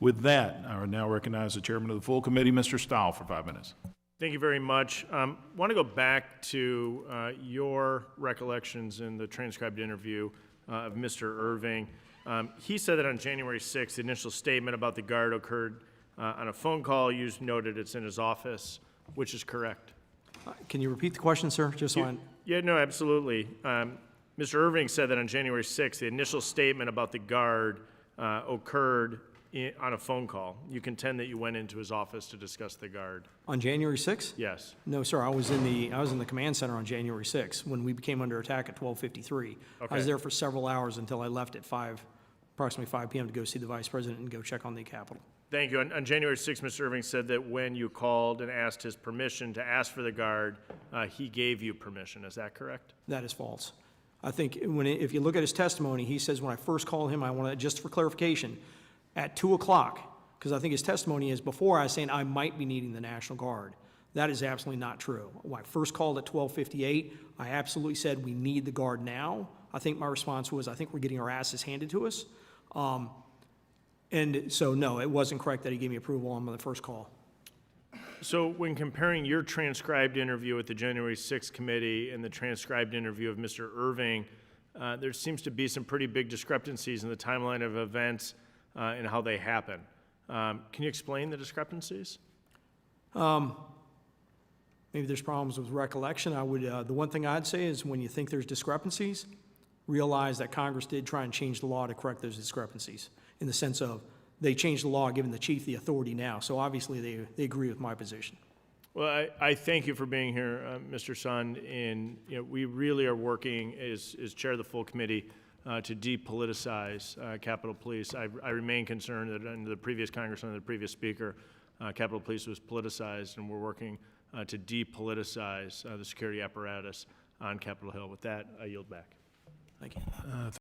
With that, I will now recognize the chairman of the full committee, Mr. Steil, for 5 minutes. Thank you very much. I want to go back to your recollections in the transcribed interview of Mr. Irving. He said that on January 6th, the initial statement about the guard occurred on a phone call. You noted it's in his office, which is correct. Can you repeat the question, sir? Just so Yeah, no, absolutely. Mr. Irving said that on January 6th, the initial statement about the guard occurred on a phone call. You contend that you went into his office to discuss the guard. On January 6th? Yes. No, sir. I was in the command center on January 6th when we became under attack at 12:53. Okay. I was there for several hours until I left at approximately 5 p.m. to go see the vice president and go check on the Capitol. Thank you. On January 6th, Mr. Irving said that when you called and asked his permission to ask for the guard, he gave you permission. Is that correct? That is false. I think if you look at his testimony, he says when I first called him, I want to, just for clarification, at 2 o'clock, because I think his testimony is before I was saying I might be needing the National Guard. That is absolutely not true. When I first called at 12:58, I absolutely said we need the Guard now. I think my response was, I think we're getting our asses handed to us. And so, no, it wasn't correct that he gave me approval on the first call. So when comparing your transcribed interview with the January 6th committee and the transcribed interview of Mr. Irving, there seems to be some pretty big discrepancies in the timeline of events and how they happen. Can you explain the discrepancies? Maybe there's problems with recollection. The one thing I'd say is when you think there's discrepancies, realize that Congress did try and change the law to correct those discrepancies in the sense of they changed the law, giving the chief the authority now. So obviously they agree with my position. Well, I thank you for being here, Mr. Sun. And we really are working as chair of the full committee to depoliticize Capitol Police. I remain concerned that under the previous Congress, under the previous speaker, Capitol Police was politicized, and we're working to depoliticize the security apparatus on Capitol Hill. With that, I yield back. Thank you.